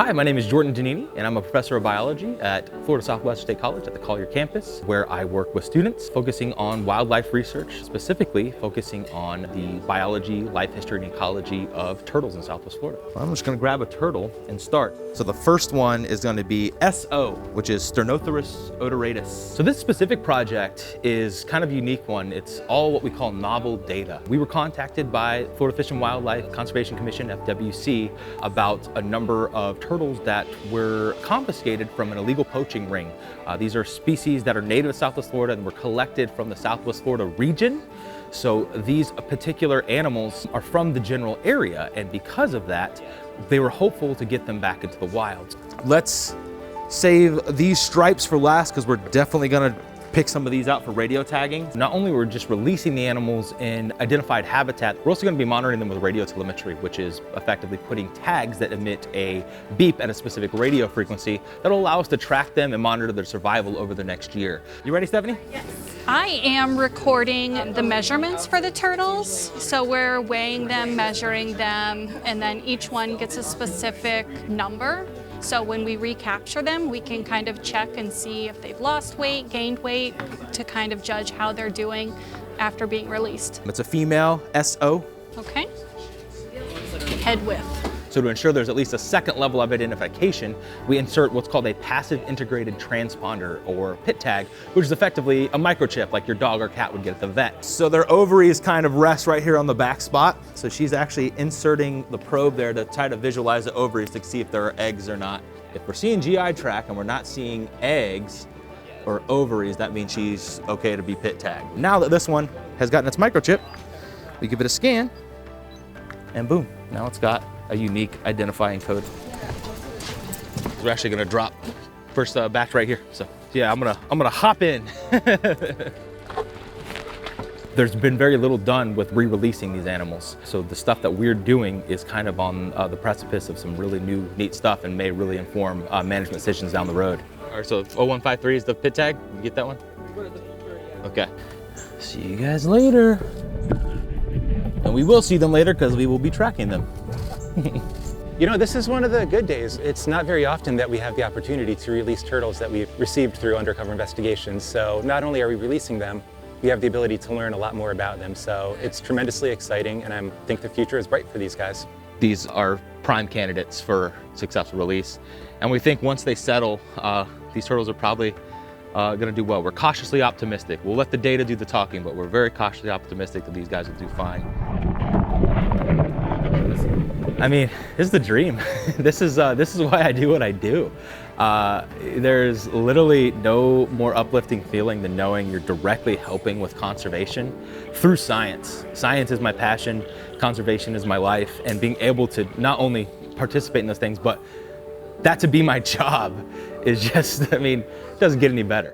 Hi, my name is Jordan Donini, and I'm a professor of biology at Florida Southwestern State College at the Collier campus, where I work with students focusing on wildlife research, specifically focusing on the biology, life history, and ecology of turtles in Southwest Florida. I'm just gonna grab a turtle and start. So the first one is gonna be SO, which is Sternothrus odoratus. So this specific project is kind of a unique one. It's all what we call novel data. We were contacted by Florida Fish and Wildlife Conservation Commission, FSW, about a number of turtles that were confiscated from an illegal poaching ring. These are species that are native to Southwest Florida and were collected from the Southwest Florida region. So these particular animals are from the general area, and because of that, they were hopeful to get them back into the wild. Let's save these stripes for last because we're definitely gonna pick some of these out for radio tagging. Not only we're just releasing the animals in identified habitat, we're also going to be monitoring them with radio telemetry, which is effectively putting tags that emit a beep at a specific radio frequency that'll allow us to track them and monitor their survival over the next year. You ready, Stephanie? Yes. I am recording the measurements for the turtles. So we're weighing them, measuring them, and then each one gets a specific number. So when we recapture them, we can kind of check and see if they've lost weight, gained weight, to kind of judge how they're doing after being released. It's a female SO. Okay. Head width. So to ensure there's at least a second level of identification, we insert what's called a passive integrated transponder, or PIT tag, which is effectively a microchip like your dog or cat would get at the vet. So their ovaries kind of rest right here on the back spot. So she's actually inserting the probe there to try to visualize the ovaries to see if there are eggs or not. If we're seeing GI tract and we're not seeing eggs or ovaries, that means she's okay to be PIT tagged. Now that this one has gotten its microchip, we give it a scan, and boom, now it's got a unique identifying code. We're actually gonna drop first batch right here. So yeah, I'm gonna hop in. There's been very little done with re-releasing these animals. So the stuff that we're doing is kind of on the precipice of some really new, neat stuff and may really inform management decisions down the road. All right, so 0153 is the PIT tag. You get that one? Okay. See you guys later. And we will see them later because we will be tracking them. You know, this is one of the good days. It's not very often that we have the opportunity to release turtles that we've received through undercover investigations. So not only are we releasing them, we have the ability to learn a lot more about them. So it's tremendously exciting, and I think the future is bright for these guys. These are prime candidates for successful release. And we think once they settle, these turtles are probably gonna do well. We're cautiously optimistic. We'll let the data do the talking, but we're very cautiously optimistic that these guys will do fine. I mean, this is the dream. This is why I do what I do. There's literally no more uplifting feeling than knowing you're directly helping with conservation through science. Science is my passion, conservation is my life, and being able to not only participate in those things, but that to be my job is just, I mean, it doesn't get any better.